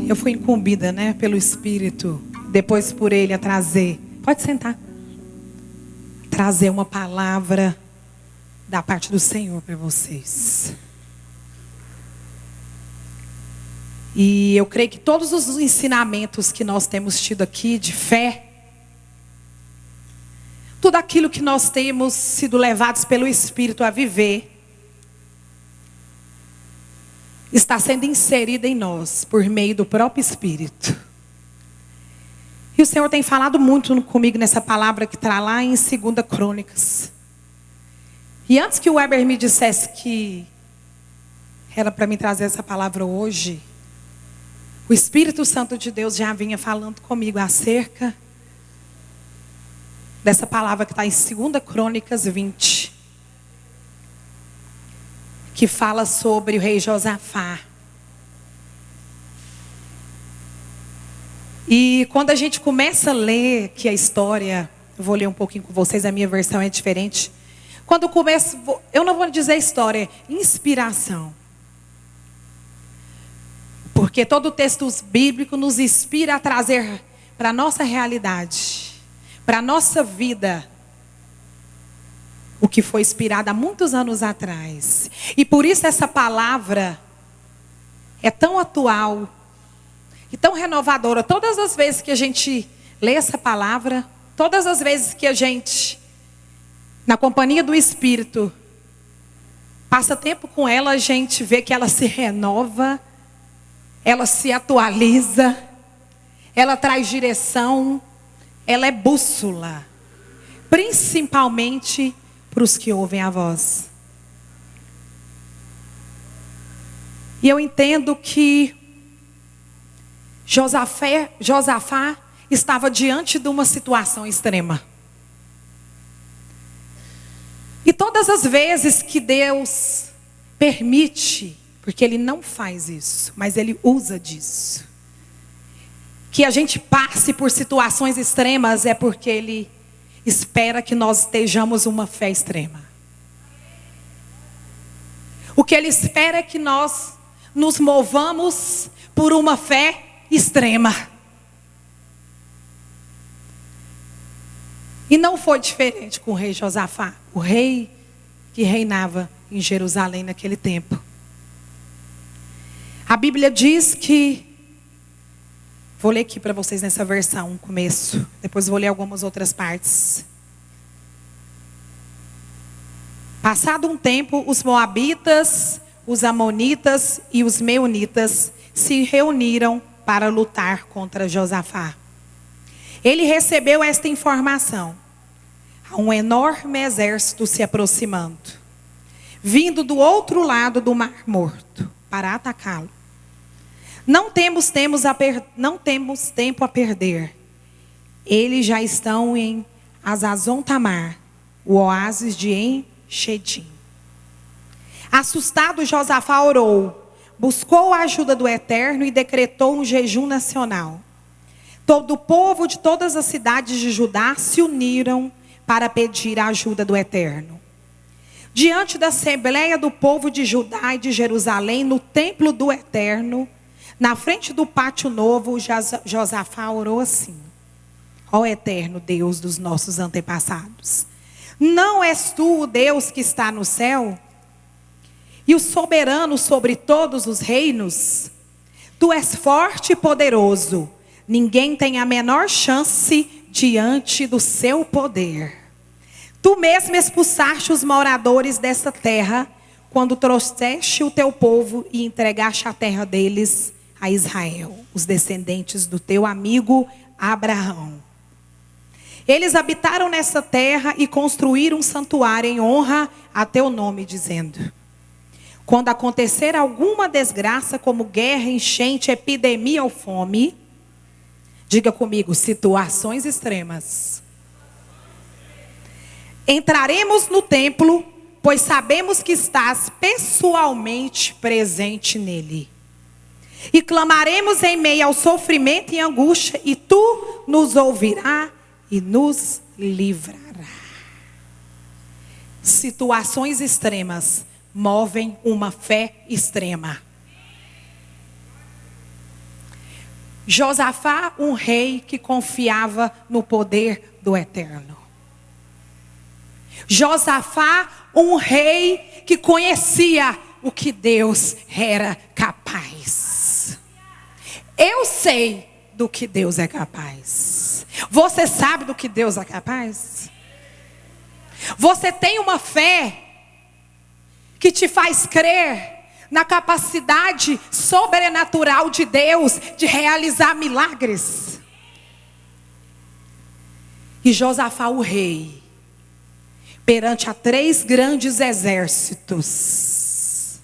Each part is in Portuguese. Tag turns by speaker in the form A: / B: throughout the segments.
A: Eu fui incumbida, pelo Espírito, depois por Ele, a trazer. Pode sentar. Trazer uma palavra da parte do Senhor para vocês. E eu creio que todos os ensinamentos que nós temos tido aqui de fé, tudo aquilo que nós temos sido levados pelo Espírito a viver, está sendo inserida em nós por meio do próprio Espírito. E o Senhor tem falado muito comigo nessa palavra que está lá em 2 Crônicas. E antes que o Weber me dissesse que era para me trazer essa palavra hoje, o Espírito Santo de Deus já vinha falando comigo acerca dessa palavra que está em 2 Crônicas 20. Que fala sobre o rei Josafá. E quando a gente começa a ler que a história, eu vou ler um pouquinho com vocês, a minha versão é diferente. Quando eu começo, eu não vou dizer história, é inspiração. Porque todo o texto bíblico nos inspira a trazer para a nossa realidade, para a nossa vida, o que foi inspirado há muitos anos atrás. E por isso essa palavra é tão atual e tão renovadora. Todas as vezes que a gente lê essa palavra, todas as vezes que a gente, na companhia do Espírito, passa tempo com ela, a gente vê que ela se renova, ela se atualiza, ela traz direção, ela é bússola, principalmente para os que ouvem a voz. E eu entendo que Josafá estava diante de uma situação extrema. E todas as vezes que Deus permite, porque Ele não faz isso, mas Ele usa disso, que a gente passe por situações extremas, é porque Ele espera que nós estejamos uma fé extrema. O que Ele espera é que nós nos movamos por uma fé extrema. E não foi diferente com o rei Josafá, o rei que reinava em Jerusalém naquele tempo. A Bíblia diz que, vou ler aqui para vocês nessa versão, começo. Depois vou ler algumas outras partes. Passado um tempo, os moabitas, os amonitas e os meunitas se reuniram para lutar contra Josafá. Ele recebeu esta informação: há um enorme exército se aproximando, vindo do outro lado do Mar Morto, para atacá-lo. Não temos tempo a perder. Eles já estão em Hazazon Tamar, o oásis de En-Shedim. Assustado, Josafá orou, buscou a ajuda do Eterno e decretou um jejum nacional. Todo o povo de todas as cidades de Judá se uniram para pedir a ajuda do Eterno. Diante da assembleia do povo de Judá e de Jerusalém, no templo do Eterno, na frente do pátio novo, Josafá orou assim: ó Eterno Deus dos nossos antepassados, não és tu o Deus que está no céu? E o soberano sobre todos os reinos? Tu és forte e poderoso. Ninguém tem a menor chance diante do seu poder. Tu mesmo expulsaste os moradores dessa terra, quando trouxeste o teu povo e entregaste a terra deles a Israel, os descendentes do teu amigo Abraão. Eles habitaram nessa terra e construíram um santuário em honra a teu nome, dizendo: quando acontecer alguma desgraça, como guerra, enchente, epidemia ou fome, diga comigo, situações extremas, entraremos no templo, pois sabemos que estás pessoalmente presente nele. E clamaremos em meio ao sofrimento e angústia, e tu nos ouvirás e nos livrará. Situações extremas movem uma fé extrema. Josafá, um rei que confiava no poder do Eterno. Josafá, um rei que conhecia o que Deus era capaz. Eu sei do que Deus é capaz. Você sabe do que Deus é capaz? Você tem uma fé que te faz crer na capacidade sobrenatural de Deus de realizar milagres. E Josafá, o rei, perante a 3 grandes exércitos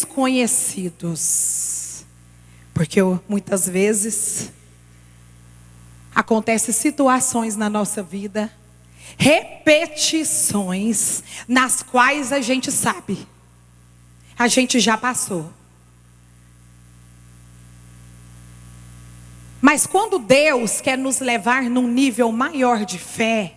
A: conhecidos, porque muitas vezes acontecem situações na nossa vida, repetições, nas quais a gente sabe, a gente já passou. Mas quando Deus quer nos levar num nível maior de fé,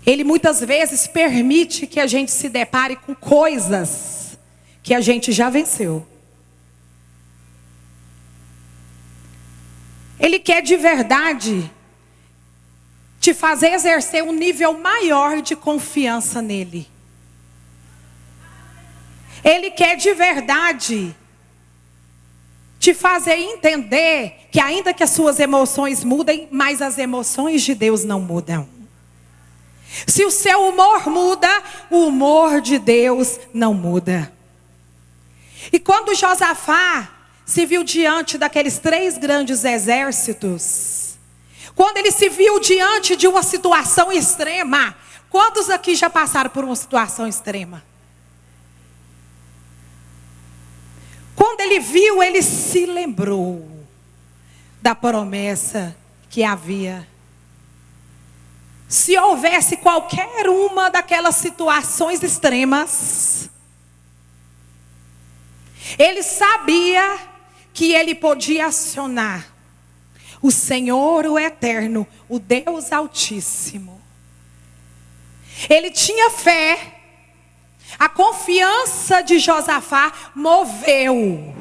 A: Ele muitas vezes permite que a gente se depare com coisas que a gente já venceu. Ele quer de verdade te fazer exercer um nível maior de confiança nele. Ele quer de verdade te fazer entender que ainda que as suas emoções mudem, mas as emoções de Deus não mudam. Se o seu humor muda, o humor de Deus não muda. E quando Josafá se viu diante daqueles 3 grandes exércitos, quando ele se viu diante de uma situação extrema, quantos aqui já passaram por uma situação extrema? Quando ele viu, ele se lembrou da promessa que havia. Se houvesse qualquer uma daquelas situações extremas, ele sabia que ele podia acionar o Senhor, o Eterno, o Deus Altíssimo. Ele tinha fé. A confiança de Josafá moveu,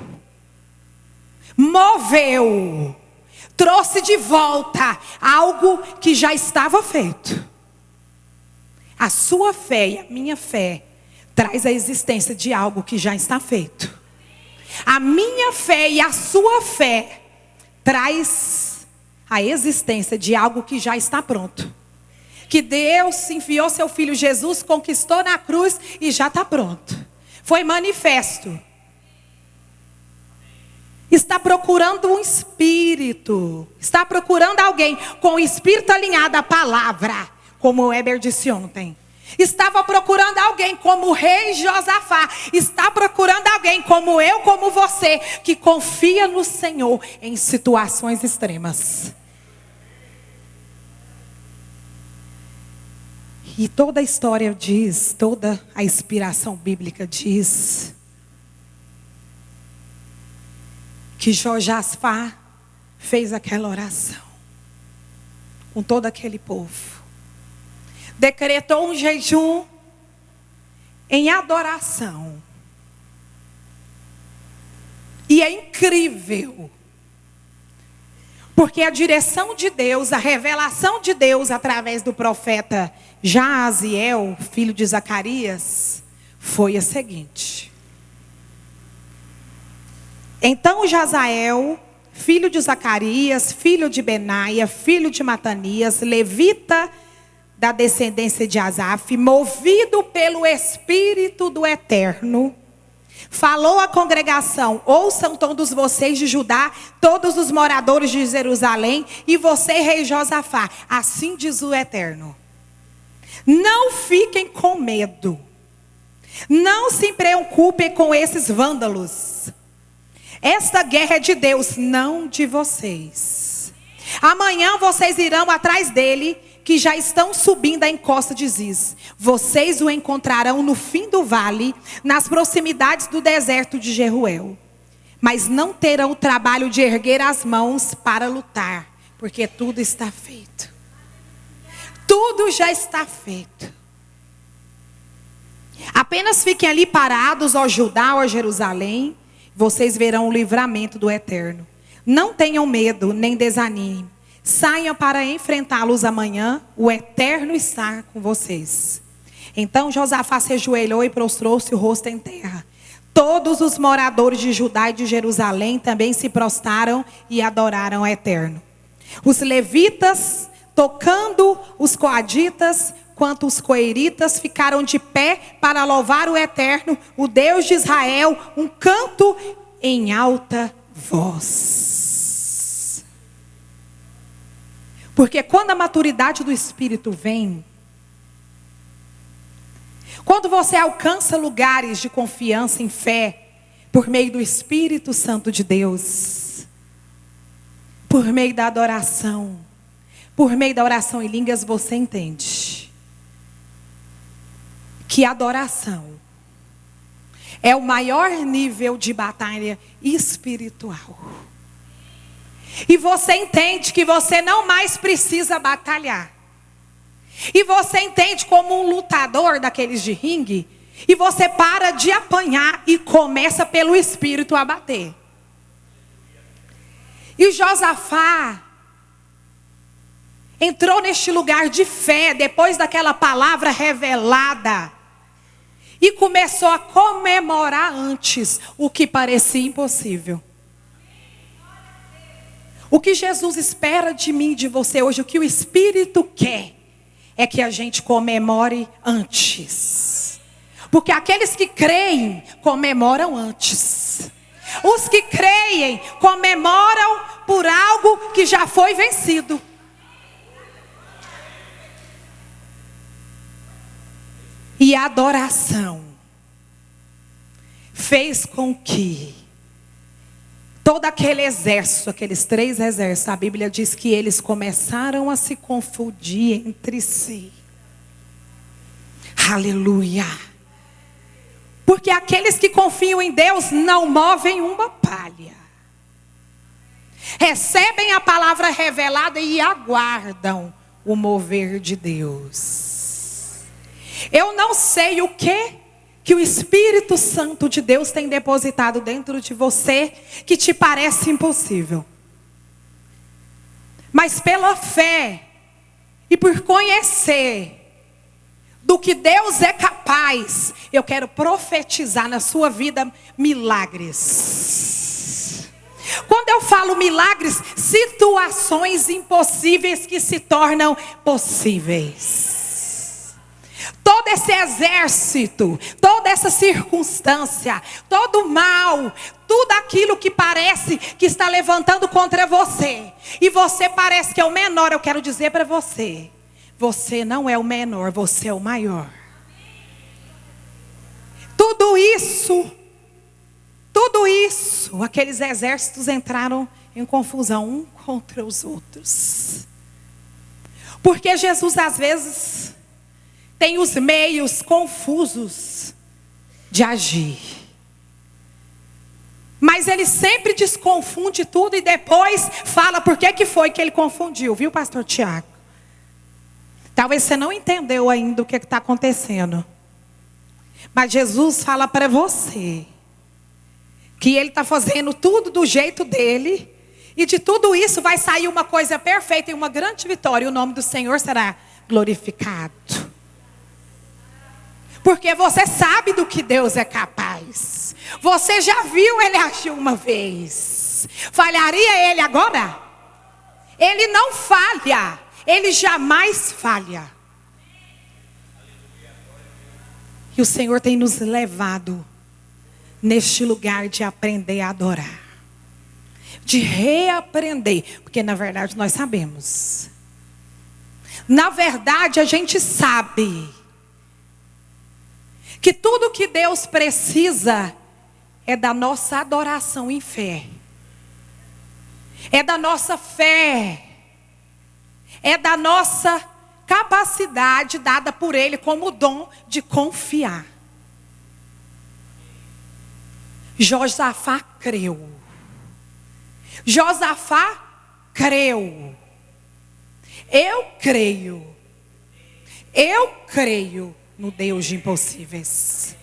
A: trouxe de volta algo que já estava feito. A sua fé e a minha fé traz a existência de algo que já está feito. A minha fé e a sua fé traz a existência de algo que já está pronto. Que Deus enviou seu Filho Jesus, conquistou na cruz e já está pronto. Foi manifesto. Está procurando um espírito. Está procurando alguém com o espírito alinhado à palavra. Como o Weber disse ontem. Estava procurando alguém como o rei Josafá. Está procurando alguém como eu, como você. Que confia no Senhor em situações extremas. E toda a história diz, toda a inspiração bíblica diz que Josafá fez aquela oração com todo aquele povo. Decretou um jejum em adoração. E é incrível. Porque a direção de Deus, a revelação de Deus através do profeta Jaaziel, filho de Zacarias, foi a seguinte. Então Jazael, filho de Zacarias, filho de Benaia, filho de Matanias, levita da descendência de Asaf, movido pelo Espírito do Eterno, falou à congregação: ouçam todos vocês de Judá, todos os moradores de Jerusalém, e você, rei Josafá, assim diz o Eterno: não fiquem com medo, não se preocupem com esses vândalos. Esta guerra é de Deus, não de vocês. Amanhã vocês irão atrás dele, que já estão subindo a encosta de Ziz. Vocês o encontrarão no fim do vale, nas proximidades do deserto de Jeruel. Mas não terão o trabalho de erguer as mãos para lutar, porque tudo está feito. Tudo já está feito. Apenas fiquem ali parados, ó Judá, ó Jerusalém. vocês verão o livramento do Eterno. Não tenham medo, nem desanimem. Saiam para enfrentá-los amanhã, o Eterno está com vocês. Então Josafá se ajoelhou e prostrou-se o rosto em terra. Todos os moradores de Judá e de Jerusalém também se prostraram e adoraram o Eterno. Os levitas, tocando os coaditas, quanto os coeritas, ficaram de pé para louvar o Eterno, o Deus de Israel, um canto em alta voz. Porque quando a maturidade do Espírito vem, quando você alcança lugares de confiança em fé, por meio do Espírito Santo de Deus, por meio da adoração, por meio da oração em línguas, você entende que adoração é o maior nível de batalha espiritual. E você entende que você não mais precisa batalhar. E você entende como um lutador daqueles de ringue. E você para de apanhar e começa pelo Espírito a bater. E Josafá entrou neste lugar de fé depois daquela palavra revelada. E começou a comemorar antes o que parecia impossível. O que Jesus espera de mim e de você hoje, o que o Espírito quer, é que a gente comemore antes. Porque aqueles que creem, comemoram antes. Os que creem, comemoram por algo que já foi vencido. E a adoração fez com que todo aquele exército, aqueles 3 exércitos, a Bíblia diz que eles começaram a se confundir entre si. Aleluia. Porque aqueles que confiam em Deus não movem uma palha. Recebem a palavra revelada e aguardam o mover de Deus. Eu não sei o que o Espírito Santo de Deus tem depositado dentro de você que te parece impossível. Mas pela fé e por conhecer do que Deus é capaz, eu quero profetizar na sua vida milagres. Quando eu falo milagres, situações impossíveis que se tornam possíveis. Todo esse exército, toda essa circunstância, todo o mal, tudo aquilo que parece que está levantando contra você, e você parece que é o menor, eu quero dizer para você, você não é o menor, você é o maior. Tudo isso, aqueles exércitos entraram em confusão um contra os outros. Porque Jesus às vezes tem os meios confusos de agir. Mas ele sempre desconfunde tudo e depois fala por que foi que ele confundiu, viu, pastor Tiago? Talvez você não entendeu ainda o que está acontecendo. Mas Jesus fala para você que ele está fazendo tudo do jeito dele. E de tudo isso vai sair uma coisa perfeita e uma grande vitória. E o nome do Senhor será glorificado. Porque você sabe do que Deus é capaz. Você já viu ele agir uma vez. Falharia ele agora? Ele não falha. Ele jamais falha. E o Senhor tem nos levado neste lugar de aprender a adorar. De reaprender. Porque na verdade nós sabemos. Na verdade a gente sabe que tudo que Deus precisa é da nossa adoração em fé. É da nossa fé. É da nossa capacidade dada por Ele como dom de confiar. Josafá creu. Josafá creu. Eu creio. Eu creio no Deus de impossíveis.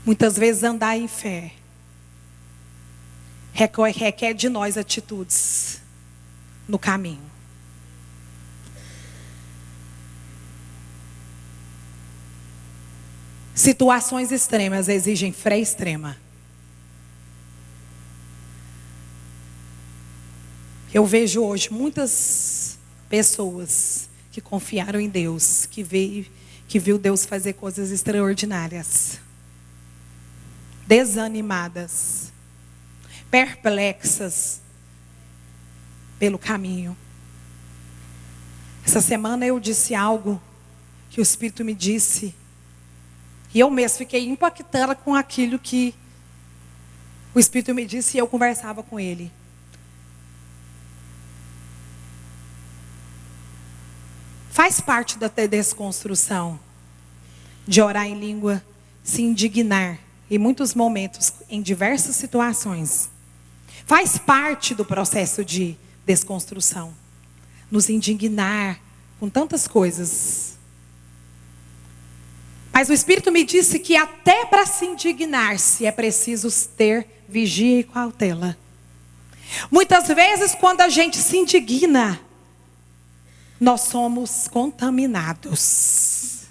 A: Muitas vezes andar em fé requer de nós atitudes no caminho. Situações extremas exigem fé extrema. Eu vejo hoje muitas pessoas que confiaram em Deus, que viu Deus fazer coisas extraordinárias, desanimadas, perplexas pelo caminho. Essa semana eu disse algo que o Espírito me disse, e eu mesmo fiquei impactada com aquilo que o Espírito me disse e eu conversava com ele. Faz parte da desconstrução de orar em língua, se indignar em muitos momentos, em diversas situações. Faz parte do processo de desconstrução. Nos indignar com tantas coisas. Mas o Espírito me disse que até para se indignar-se é preciso ter vigia e cautela. Muitas vezes quando a gente se indigna, nós somos contaminados.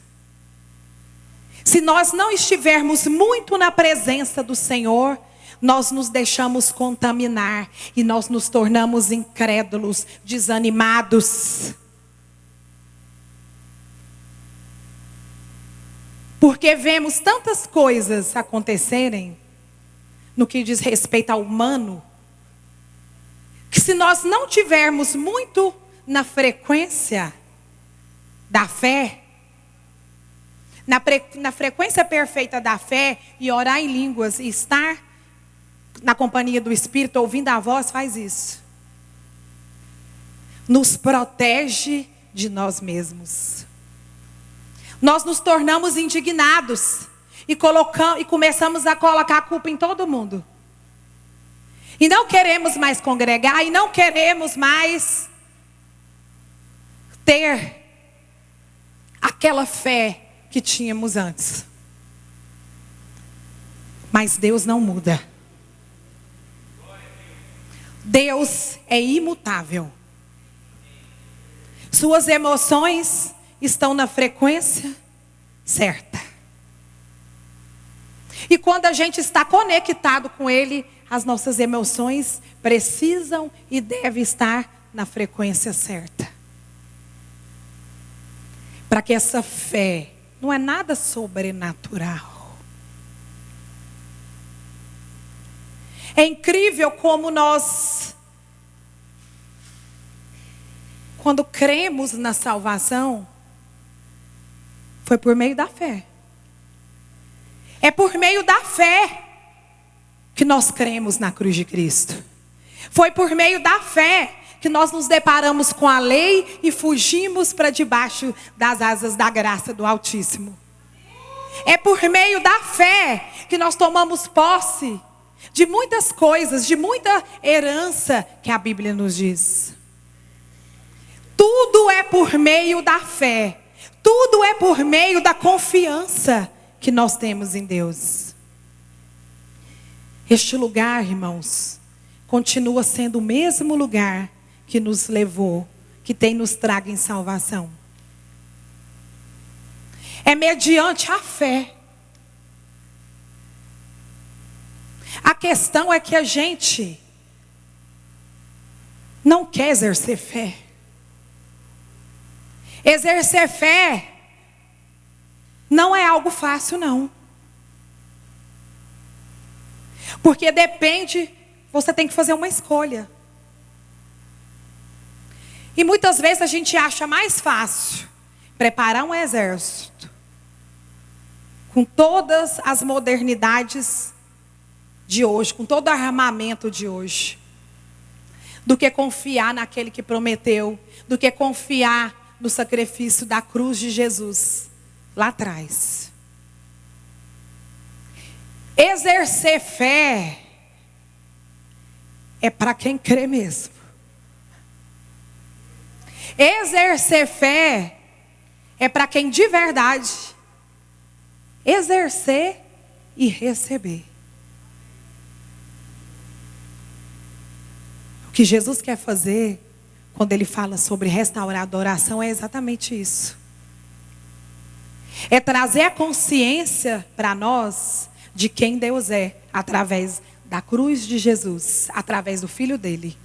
A: Se nós não estivermos muito na presença do Senhor, nós nos deixamos contaminar e nós nos tornamos incrédulos, desanimados. Porque vemos tantas coisas acontecerem no que diz respeito ao humano, que se nós não tivermos muito na frequência da fé, na frequência perfeita da fé, e orar em línguas e estar na companhia do Espírito, ouvindo a voz, faz isso. Nos protege de nós mesmos. Nós nos tornamos indignados e começamos a colocar a culpa em todo mundo. E não queremos mais congregar e não queremos mais ter aquela fé que tínhamos antes. Mas Deus não muda. Deus é imutável. Suas emoções estão na frequência certa. E quando a gente está conectado com Ele, as nossas emoções precisam e devem estar na frequência certa. Para que essa fé não é nada sobrenatural. É incrível como nós, quando cremos na salvação, foi por meio da fé. É por meio da fé que nós cremos na cruz de Cristo. Foi por meio da fé que nós nos deparamos com a lei e fugimos para debaixo das asas da graça do Altíssimo. É por meio da fé que nós tomamos posse de muitas coisas, de muita herança que a Bíblia nos diz. Tudo é por meio da fé. Tudo é por meio da confiança que nós temos em Deus. Este lugar, irmãos, continua sendo o mesmo lugar que nos levou, que tem nos trago em salvação. É mediante a fé. A questão é que a gente não quer exercer fé. Exercer fé não é algo fácil, não. Porque depende, você tem que fazer uma escolha. E muitas vezes a gente acha mais fácil preparar um exército com todas as modernidades de hoje, com todo o armamento de hoje, do que confiar naquele que prometeu, do que confiar no sacrifício da cruz de Jesus lá atrás. Exercer fé é para quem crê mesmo. Exercer fé é para quem de verdade exercer e receber. O que Jesus quer fazer, quando Ele fala sobre restaurar a adoração, é exatamente isso. É trazer a consciência para nós de quem Deus é, através da cruz de Jesus, através do Filho dele.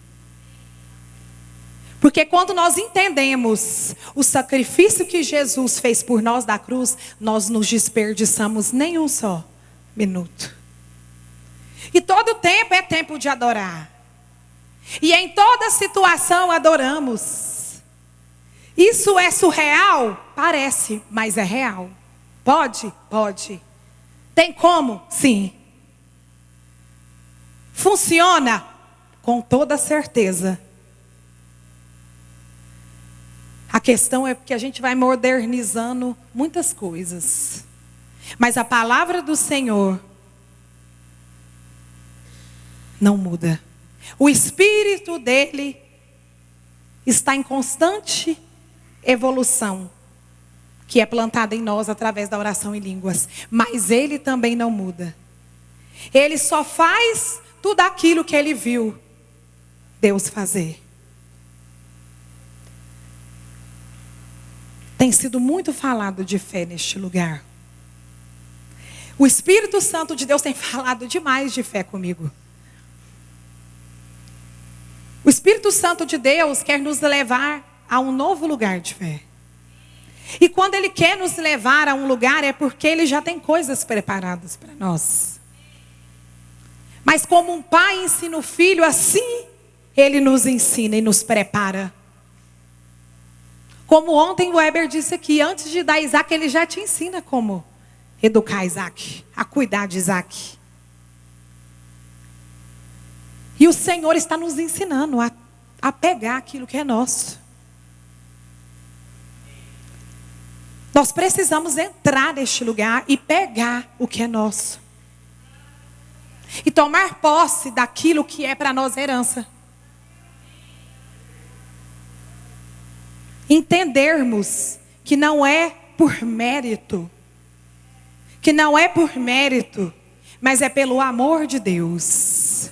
A: Porque quando nós entendemos o sacrifício que Jesus fez por nós da cruz, nós nos desperdiçamos nem um só minuto. E todo tempo é tempo de adorar. E em toda situação adoramos. Isso é surreal? Parece, mas é real. Pode? Pode. Tem como? Sim. Funciona? Com toda certeza. A questão é que a gente vai modernizando muitas coisas. Mas a palavra do Senhor não muda. O Espírito dele está em constante evolução, que é plantada em nós através da oração em línguas. Mas ele também não muda. Ele só faz tudo aquilo que ele viu Deus fazer. Tem sido muito falado de fé neste lugar. O Espírito Santo de Deus tem falado demais de fé comigo. O Espírito Santo de Deus quer nos levar a um novo lugar de fé. E quando Ele quer nos levar a um lugar, é porque Ele já tem coisas preparadas para nós. Mas como um pai ensina o filho, assim Ele nos ensina e nos prepara. Como ontem o Weber disse aqui, antes de dar Isaac, Ele já te ensina como educar Isaac, a cuidar de Isaac. E o Senhor está nos ensinando a pegar aquilo que é nosso. Nós precisamos entrar neste lugar e pegar o que é nosso. E tomar posse daquilo que é para nós herança. Entendermos que não é por mérito. Que não é por mérito, mas é pelo amor de Deus.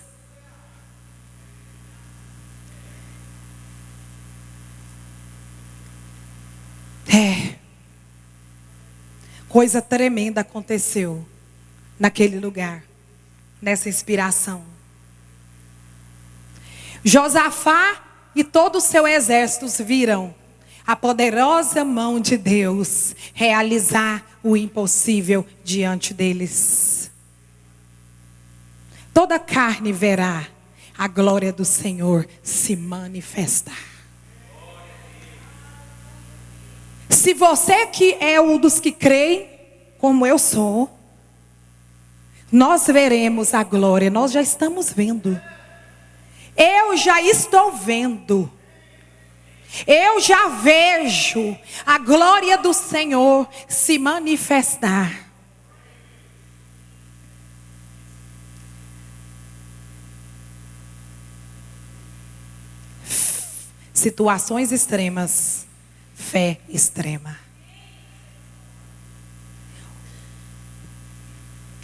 A: Coisa tremenda aconteceu naquele lugar, nessa inspiração. Josafá e todo o seu exército viram a poderosa mão de Deus realizar o impossível diante deles. Toda carne verá a glória do Senhor se manifestar. Se você que é um dos que creem, como eu sou, nós veremos a glória, nós já estamos vendo. Eu já estou vendo. Eu já vejo a glória do Senhor se manifestar. Situações extremas, fé extrema.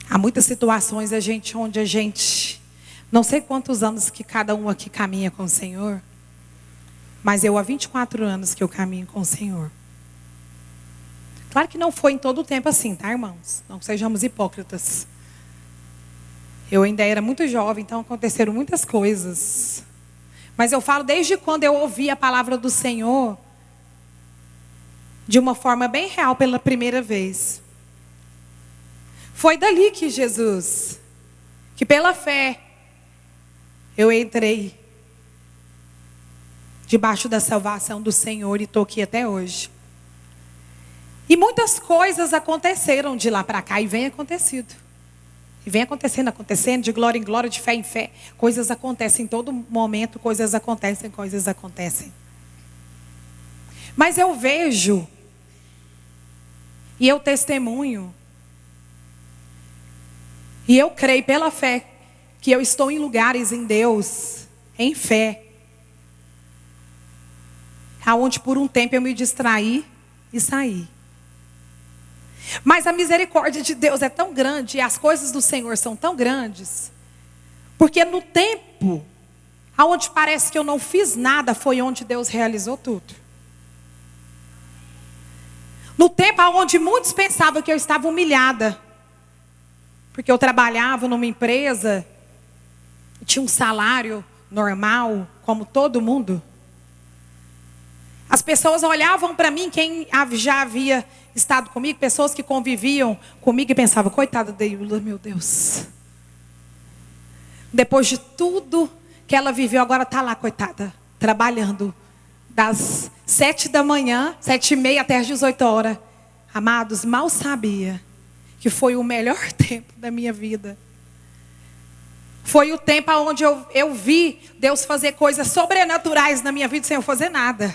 A: Há muitas situações onde a gente, não sei quantos anos que cada um aqui caminha com o Senhor, mas eu há 24 anos que eu caminho com o Senhor. Claro que não foi em todo o tempo assim, tá, irmãos? Não sejamos hipócritas. Eu ainda era muito jovem, então aconteceram muitas coisas. Mas eu falo desde quando eu ouvi a palavra do Senhor, de uma forma bem real pela primeira vez. Foi dali que Jesus, que pela fé, eu entrei debaixo da salvação do Senhor e estou aqui até hoje. E muitas coisas aconteceram de lá para cá e vem acontecido. E vem acontecendo, de glória em glória, de fé em fé. Coisas acontecem em todo momento, coisas acontecem. Mas eu vejo, e eu testemunho, e eu creio pela fé, que eu estou em lugares em Deus, em fé, aonde por um tempo eu me distraí e saí. Mas a misericórdia de Deus é tão grande e as coisas do Senhor são tão grandes, porque no tempo aonde parece que eu não fiz nada, foi onde Deus realizou tudo. No tempo onde muitos pensavam que eu estava humilhada, porque eu trabalhava numa empresa, tinha um salário normal, como todo mundo. As pessoas olhavam para mim, quem já havia estado comigo, pessoas que conviviam comigo e pensavam, coitada da Eula, meu Deus. Depois de tudo que ela viveu, agora está lá, coitada, trabalhando. Das 7 da manhã, 7h30 até as 18 horas. Amados, mal sabia que foi o melhor tempo da minha vida. Foi o tempo onde eu vi Deus fazer coisas sobrenaturais na minha vida sem eu fazer nada.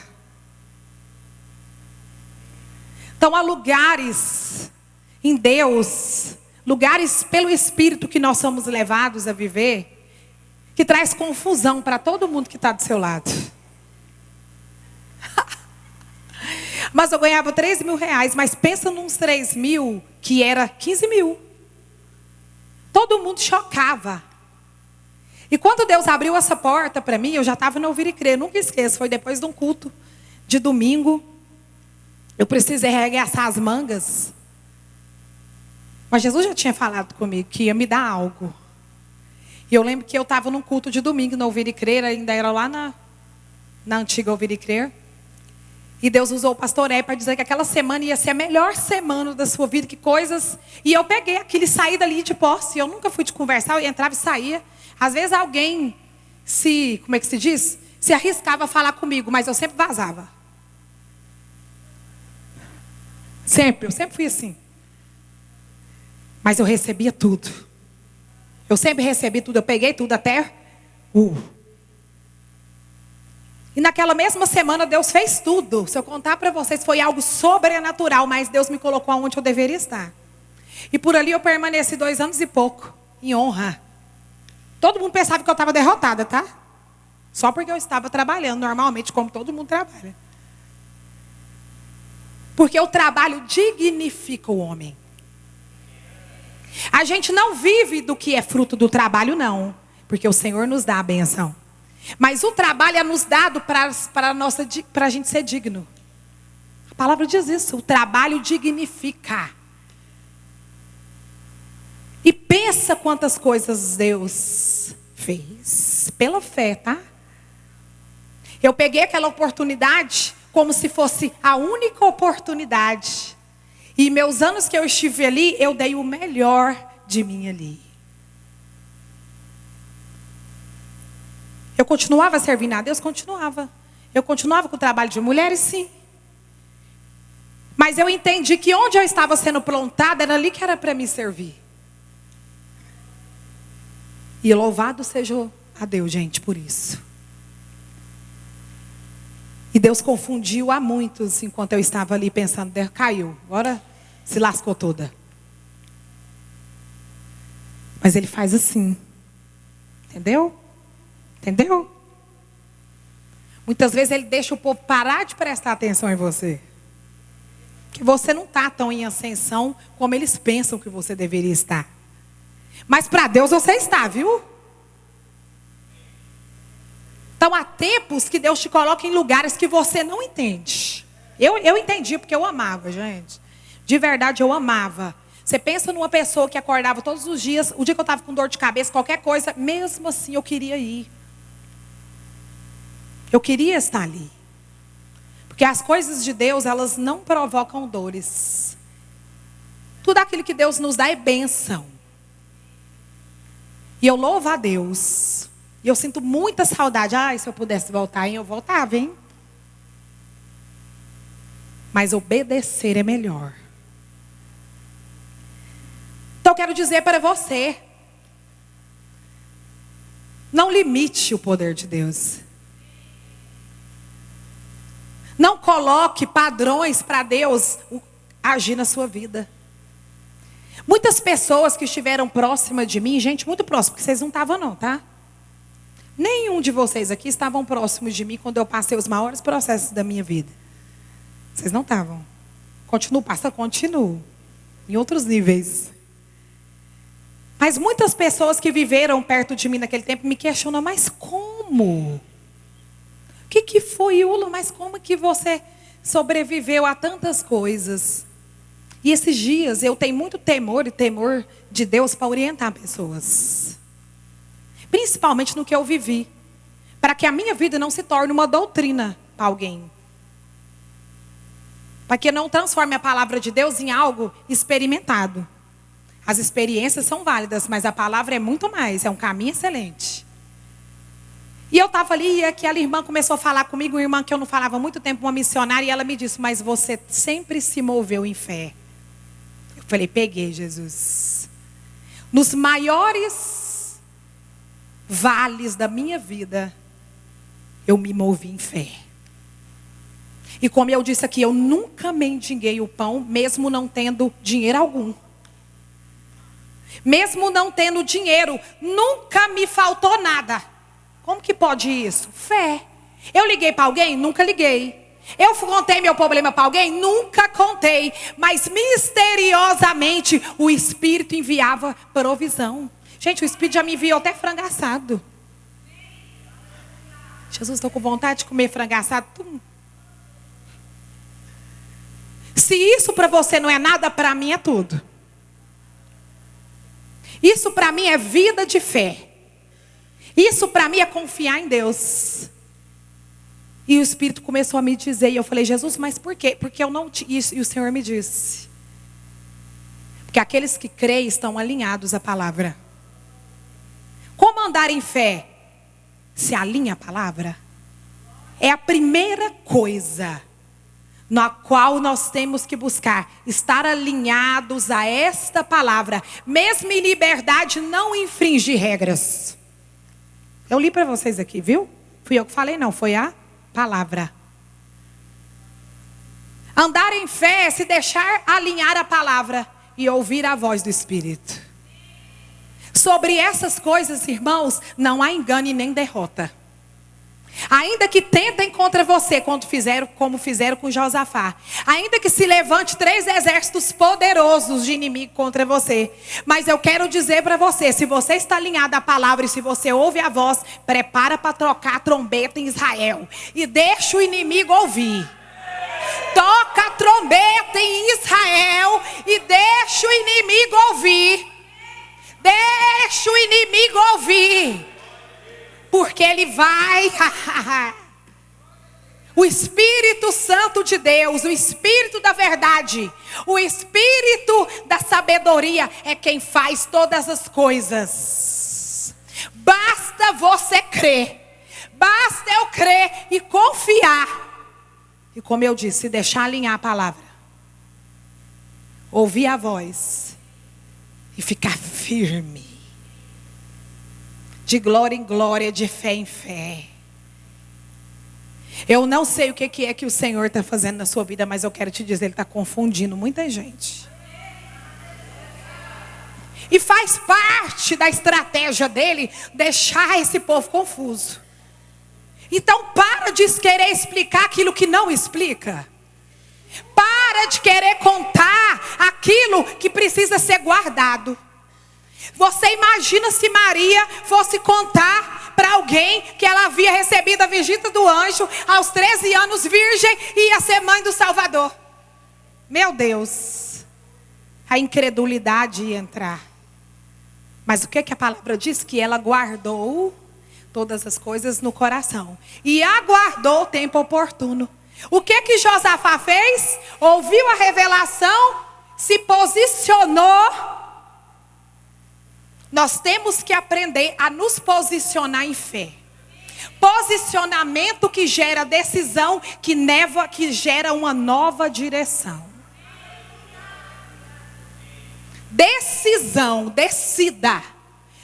A: Então há lugares em Deus, lugares pelo Espírito que nós somos levados a viver, que traz confusão para todo mundo que está do seu lado. Mas eu ganhava 3 mil reais, mas pensa nos 3 mil, que era 15 mil. Todo mundo chocava. E quando Deus abriu essa porta para mim, eu já estava no Ouvir e Crer, nunca esqueço, foi depois de um culto de domingo. Eu precisei arregaçar as mangas. Mas Jesus já tinha falado comigo que ia me dar algo. E eu lembro que eu estava num culto de domingo no Ouvir e Crer, ainda era lá na antiga Ouvir e Crer. E Deus usou o pastor para dizer que aquela semana ia ser a melhor semana da sua vida, que coisas... E eu peguei aquilo e saí dali de posse. Eu nunca fui de conversar, eu entrava e saía. Às vezes alguém como é que se diz? Se arriscava a falar comigo, mas eu sempre vazava. Eu sempre fui assim. Mas eu recebia tudo. Eu sempre recebi tudo, eu peguei tudo até... E naquela mesma semana Deus fez tudo. Se eu contar para vocês, foi algo sobrenatural, mas Deus me colocou onde eu deveria estar. E por ali eu permaneci 2 anos e pouco, em honra. Todo mundo pensava que eu estava derrotada, tá? Só porque eu estava trabalhando, normalmente, como todo mundo trabalha. Porque o trabalho dignifica o homem. A gente não vive do que é fruto do trabalho, não. Porque o Senhor nos dá a benção. Mas o trabalho é nos dado para a gente ser digno. A palavra diz isso. O trabalho dignifica. E pensa quantas coisas Deus fez. Pela fé, tá? Eu peguei aquela oportunidade como se fosse a única oportunidade. E meus anos que eu estive ali, eu dei o melhor de mim ali. Eu continuava servindo a Deus? Continuava. Eu continuava com o trabalho de mulheres? Sim. Mas eu entendi que onde eu estava sendo plantada, era ali que era para me servir. E louvado seja a Deus, gente, por isso. E Deus confundiu a muitos enquanto eu estava ali pensando, caiu, agora se lascou toda. Mas Ele faz assim. Entendeu? Entendeu? Muitas vezes Ele deixa o povo parar de prestar atenção em você. Que você não está tão em ascensão como eles pensam que você deveria estar. Mas para Deus você está, viu? Então há tempos que Deus te coloca em lugares que você não entende. Eu entendi porque eu amava, gente. De verdade eu amava. Você pensa numa pessoa que acordava todos os dias. O dia que eu estava com dor de cabeça, qualquer coisa, mesmo assim eu queria ir. Eu queria estar ali. Porque as coisas de Deus, elas não provocam dores. Tudo aquilo que Deus nos dá é bênção. E eu louvo a Deus. E eu sinto muita saudade. Ai, se eu pudesse voltar, eu voltava, hein? Mas obedecer é melhor. Então eu quero dizer para você. Não limite o poder de Deus. Não coloque padrões para Deus agir na sua vida. Muitas pessoas que estiveram próximas de mim, gente muito próxima, porque vocês não estavam não, tá? Nenhum de vocês aqui estavam próximos de mim quando eu passei os maiores processos da minha vida. Vocês não estavam. Continuo, pastor, continuo. em outros níveis. Mas muitas pessoas que viveram perto de mim naquele tempo me questionam, mas como? O que foi, Ula? Mas como que você sobreviveu a tantas coisas? E esses dias eu tenho muito temor de Deus para orientar pessoas. Principalmente no que eu vivi. Para que a minha vida não se torne uma doutrina para alguém. Para que não transforme a palavra de Deus em algo experimentado. As experiências são válidas, mas a palavra é muito mais, é um caminho excelente. E eu estava ali e aquela irmã começou a falar comigo, uma irmã que eu não falava há muito tempo, uma missionária, e ela me disse, mas você sempre se moveu em fé. Eu falei, peguei, Jesus. Nos maiores vales da minha vida, eu me movi em fé. E como eu disse aqui, eu nunca mendiguei o pão, mesmo não tendo dinheiro algum. Mesmo não tendo dinheiro, nunca me faltou nada. Como que pode isso? Fé. Eu liguei para alguém? Nunca liguei. Eu contei meu problema para alguém? Nunca contei. Mas misteriosamente o Espírito enviava provisão. Gente, o Espírito já me enviou até frango assado. Jesus, estou com vontade de comer frango assado. Se isso para você não é nada, para mim é tudo. Isso para mim é vida de fé. Isso para mim é confiar em Deus. E o Espírito começou a me dizer, e eu falei, Jesus, mas por quê? Porque eu não isso. E o Senhor me disse, porque aqueles que creem estão alinhados à palavra. Como andar em fé? Se alinha a palavra? É a primeira coisa na qual nós temos que buscar, estar alinhados a esta palavra, mesmo em liberdade, não infringir regras. Eu li para vocês aqui, viu? Fui eu que falei, não, foi a palavra. Andar em fé é se deixar alinhar a palavra e ouvir a voz do Espírito. Sobre essas coisas, irmãos, não há engano e nem derrota. Ainda que tentem contra você, como fizeram com Josafá. Ainda que se levante 3 exércitos poderosos de inimigo contra você. Mas eu quero dizer para você, se você está alinhado à palavra e se você ouve a voz, prepara para trocar a trombeta em Israel. E deixa o inimigo ouvir. Toca a trombeta em Israel e deixa o inimigo ouvir. Deixa o inimigo ouvir. Porque ele vai. O Espírito Santo de Deus, o Espírito da verdade, o Espírito da sabedoria é quem faz todas as coisas. Basta você crer. Basta eu crer e confiar. E como eu disse, deixar alinhar a palavra. Ouvir a voz. E ficar firme. De glória em glória, de fé em fé. Eu não sei o que é que o Senhor está fazendo na sua vida, mas eu quero te dizer, Ele está confundindo muita gente. E faz parte da estratégia dele deixar esse povo confuso. Então para de querer explicar aquilo que não explica. Para de querer contar aquilo que precisa ser guardado. Você imagina se Maria fosse contar para alguém que ela havia recebido a visita do anjo aos 13 anos, virgem, e ia ser mãe do Salvador. Meu Deus, a incredulidade ia entrar. Mas o que a palavra diz? Que ela guardou todas as coisas no coração e aguardou o tempo oportuno. O que Josafá fez? Ouviu a revelação, se posicionou. Nós temos que aprender a nos posicionar em fé. Posicionamento que gera decisão, que gera uma nova direção. Decisão, decida.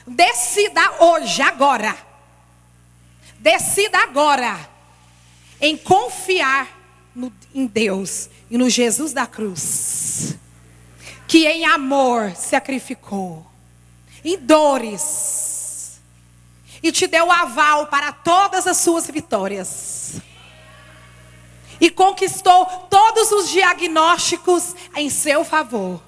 A: Decida hoje, agora. Decida agora em confiar em Deus e no Jesus da cruz, que em amor sacrificou, em dores, e te deu aval para todas as suas vitórias, e conquistou todos os diagnósticos em seu favor.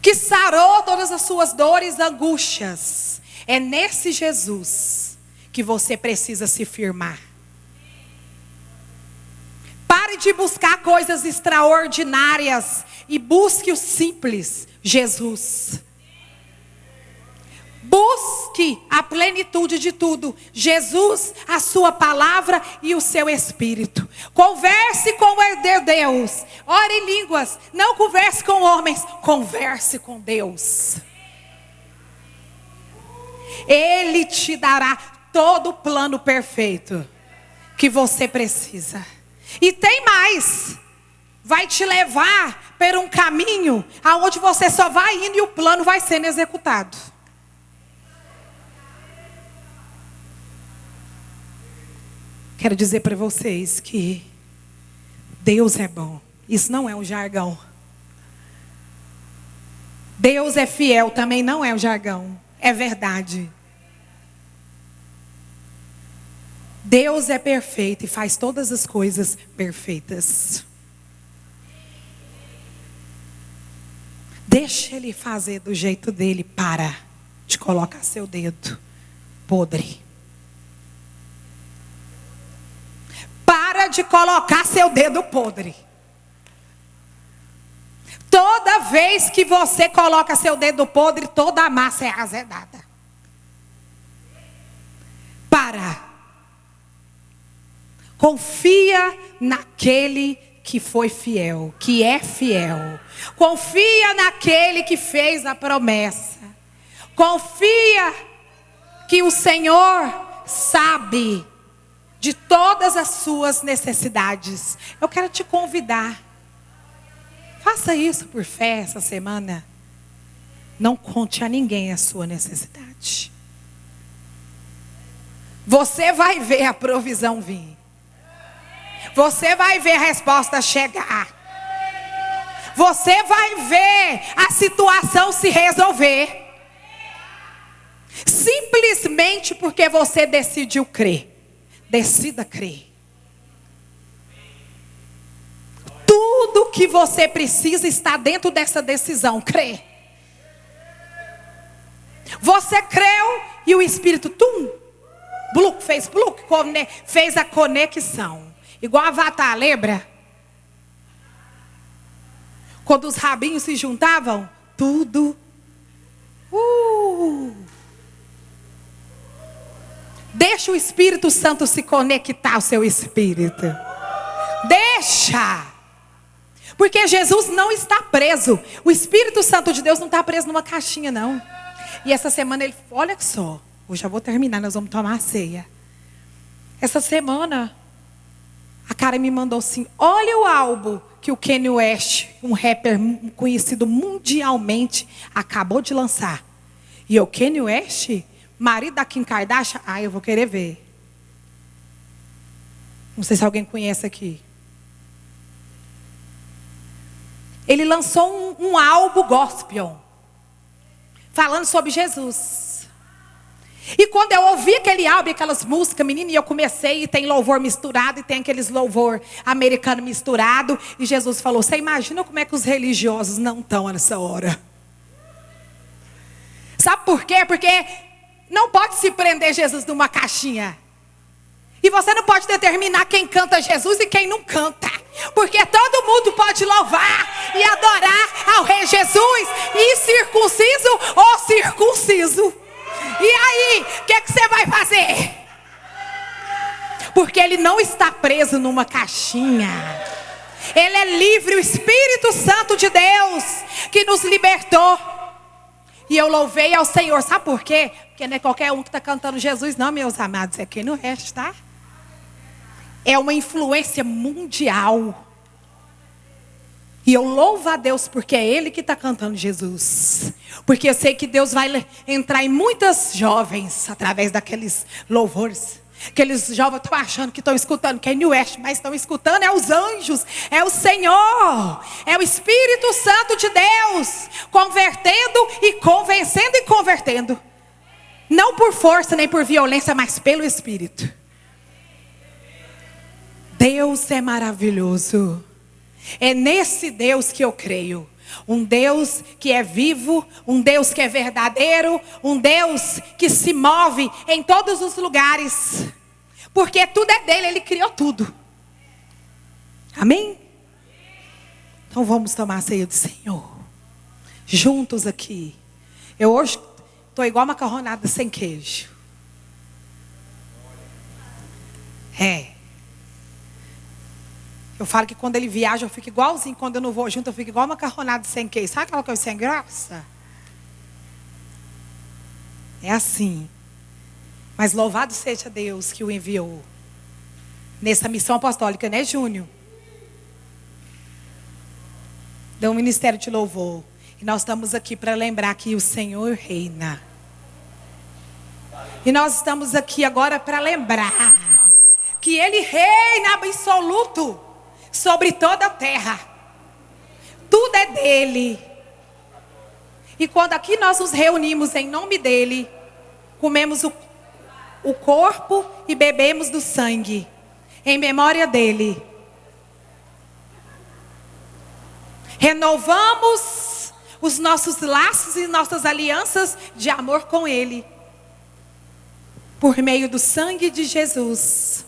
A: que sarou todas as suas dores e angústias. É nesse Jesus que você precisa se firmar. Pare de buscar coisas extraordinárias e busque o simples, Jesus. Busque a plenitude de tudo, Jesus, a sua palavra e o seu Espírito. Converse com o Deus, ore em línguas, não converse com homens, converse com Deus. Ele te dará todo o plano perfeito que você precisa. E tem mais, vai te levar por um caminho aonde você só vai indo e o plano vai sendo executado. Quero dizer para vocês que Deus é bom. Isso não é um jargão. Deus é fiel também não é um jargão. É verdade. Deus é perfeito e faz todas as coisas perfeitas. Deixa Ele fazer do jeito dele. Para de colocar seu dedo podre. Para de colocar seu dedo podre. Toda vez que você coloca seu dedo podre, toda a massa é azedada. Para. Confia naquele que foi fiel, que é fiel. Confia naquele que fez a promessa. Confia que o Senhor sabe de todas as suas necessidades. Eu quero te convidar. Faça isso por fé essa semana. Não conte a ninguém a sua necessidade. Você vai ver a provisão vir. Você vai ver a resposta chegar. Você vai ver a situação se resolver. Simplesmente porque você decidiu crer. Decida crer. Tudo que você precisa está dentro dessa decisão. Crer. Você creu e o Espírito fez a conexão. Igual Avatar, lembra? Quando os rabinhos se juntavam, tudo. Deixa o Espírito Santo se conectar ao seu espírito. Deixa. Porque Jesus não está preso. O Espírito Santo de Deus não está preso numa caixinha, não. E essa semana ele, olha só, eu já vou terminar, nós vamos tomar a ceia. Essa semana, a Karen me mandou assim, olha o álbum que o Kanye West, um rapper conhecido mundialmente, acabou de lançar. E o Kanye West, marido da Kim Kardashian, eu vou querer ver. Não sei se alguém conhece aqui. Ele lançou um álbum gospel, falando sobre Jesus. E quando eu ouvi aquele álbum, aquelas músicas, menina, e eu comecei, e tem louvor misturado, e tem aqueles louvor americano misturado, e Jesus falou, você imagina como é que os religiosos não estão nessa hora? Sabe por quê? Porque não pode se prender Jesus numa caixinha. E você não pode determinar quem canta Jesus e quem não canta. Porque todo mundo pode louvar e adorar ao Rei Jesus, incircunciso ou circunciso. E aí, o que você vai fazer? Porque ele não está preso numa caixinha. Ele é livre, o Espírito Santo de Deus que nos libertou. E eu louvei ao Senhor, sabe por quê? Porque não é qualquer um que está cantando Jesus, não, meus amados, é quem no resto, tá? É uma influência mundial. E eu louvo a Deus porque é Ele que está cantando Jesus. Porque eu sei que Deus vai entrar em muitas jovens através daqueles louvores. Aqueles jovens estão achando que estão escutando Kanye West, mas estão escutando é os anjos, é o Senhor, é o Espírito Santo de Deus, convertendo e convencendo e convertendo. Não por força nem por violência, mas pelo Espírito. Deus é maravilhoso. É nesse Deus que eu creio. Um Deus que é vivo, um Deus que é verdadeiro, um Deus que se move em todos os lugares. Porque tudo é dele, ele criou tudo. Amém? Então vamos tomar a ceia do Senhor. Juntos aqui. Eu hoje estou igual macarronada sem queijo. Eu falo que quando ele viaja eu fico igualzinho. Quando eu não vou junto eu fico igual macarronada sem queijo. Sabe aquela coisa sem graça? É assim. Mas louvado seja Deus que o enviou nessa missão apostólica, né, Júnior? Dá um ministério de louvor. E nós estamos aqui para lembrar que o Senhor reina. E nós estamos aqui agora para lembrar que Ele reina absoluto sobre toda a terra. Tudo é dele. E quando aqui nós nos reunimos em nome dele, comemos o corpo e bebemos do sangue, em memória dele. Renovamos os nossos laços e nossas alianças de amor com ele, por meio do sangue de Jesus.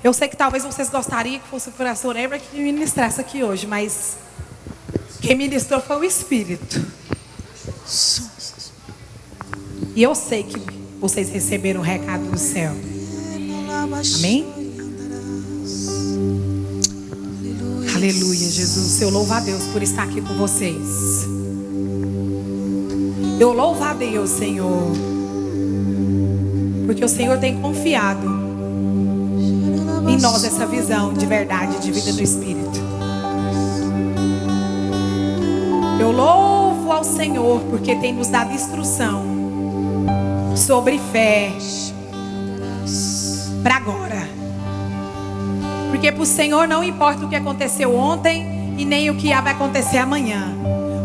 A: Eu sei que talvez vocês gostariam que fosse o pastor Ebra que ministrasse aqui hoje, mas quem ministrou foi o Espírito. E eu sei que vocês receberam o recado do céu. Amém? Aleluia, Jesus. Eu louvo a Deus por estar aqui com vocês. Eu louvo a Deus, Senhor, porque o Senhor tem confiado em nós essa visão de verdade, de vida do Espírito. Eu louvo ao Senhor porque tem nos dado instrução sobre fé para agora. Porque para o Senhor não importa o que aconteceu ontem e nem o que vai acontecer amanhã.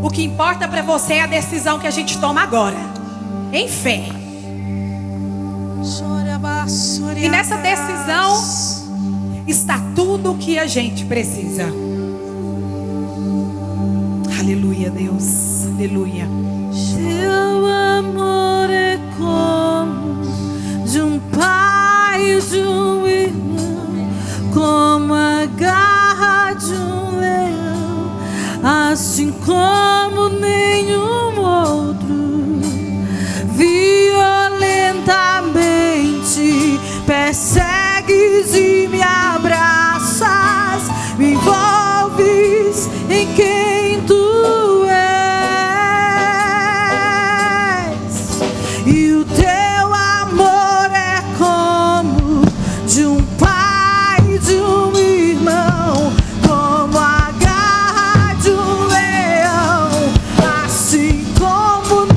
A: O que importa para você é a decisão que a gente toma agora, em fé. E nessa decisão está tudo o que a gente precisa. Aleluia, Deus. Aleluia.
B: Teu amor é como de um pai e de um irmão, como a garra de um leão, assim como nenhum outro. Violentamente persegues e me abraças, me envolves em quem tu és, e o teu amor é como de um pai e de um irmão, como a garra de um leão, assim como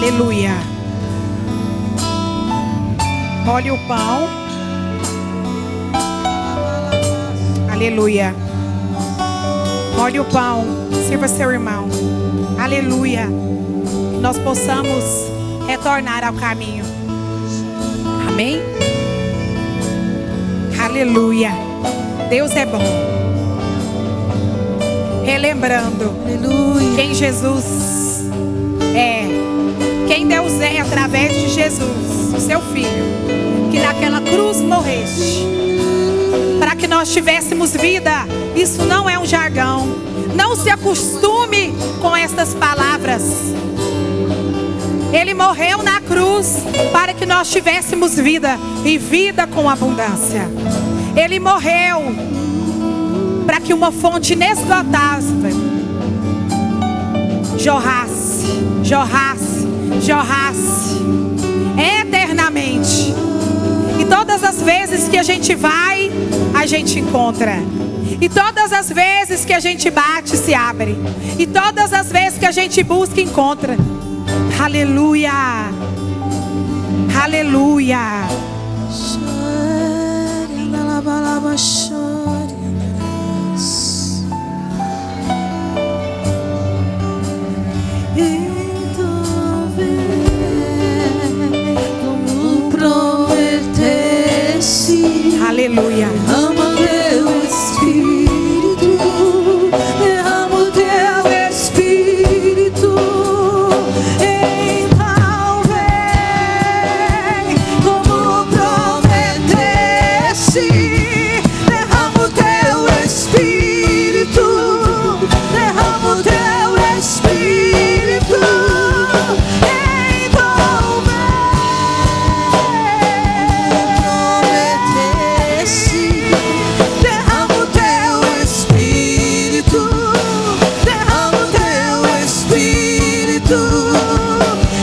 A: Aleluia. Molhe o pão. Aleluia. Molhe o pão. Sirva seu irmão. Aleluia. Que nós possamos retornar ao caminho. Amém? Aleluia. Deus é bom. Relembrando quem Jesus é. Quem Deus é através de Jesus, o seu Filho, que naquela cruz morreste para que nós tivéssemos vida. Isso não é um jargão. Não se acostume com estas palavras. Ele morreu na cruz para que nós tivéssemos vida e vida com abundância. Ele morreu para que uma fonte inesgotável jorrasse eternamente. E todas as vezes que a gente vai, a gente encontra. E todas as vezes que a gente bate, se abre. E todas as vezes que a gente busca, encontra. Aleluia. Aleluia.
B: Então vem como prometeste.
A: Aleluia.
B: Derrama teu Espírito, derrama o teu Espírito. Então vem como prometeste. Derrama o teu Espírito, derrama o teu Espírito. Então prometeste. Derrama o teu Espírito, derrama o teu Espírito.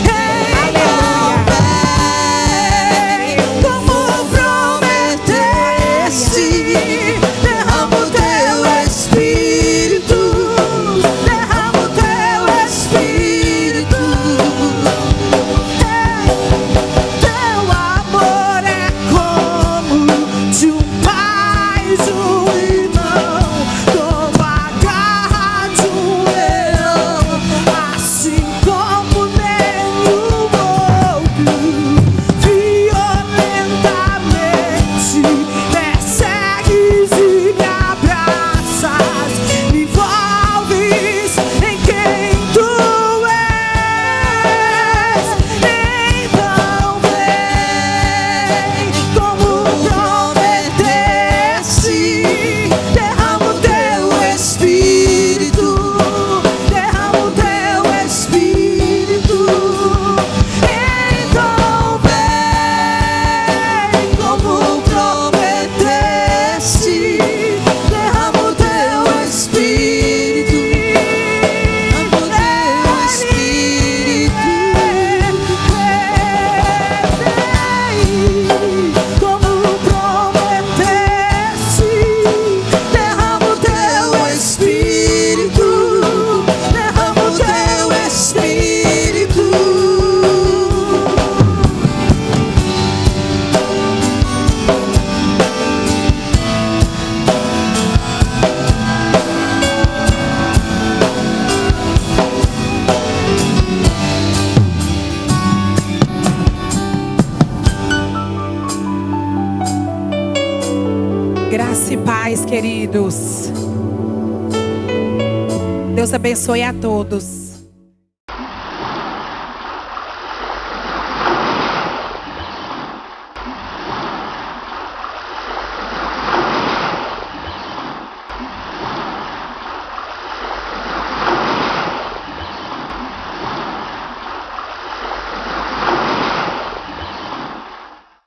B: Então vem como prometeste. Derrama o teu Espírito, derrama o teu Espírito. Teu amor é como de um pai, de um irmão, como a garra de um leão, assim como nenhum outro. Violentamente persegues e me abraças, me envolves em quem tu és. Então vem como prometeste. Derrama o teu Espírito, derrama o teu Espírito. Então vem como prometeste. Derrama o teu Espírito, derrama o teu Espírito. Como prometeste. Derrama o teu Espírito, derrama o teu Espírito.
A: Graça e paz, queridos. Deus abençoe a todos.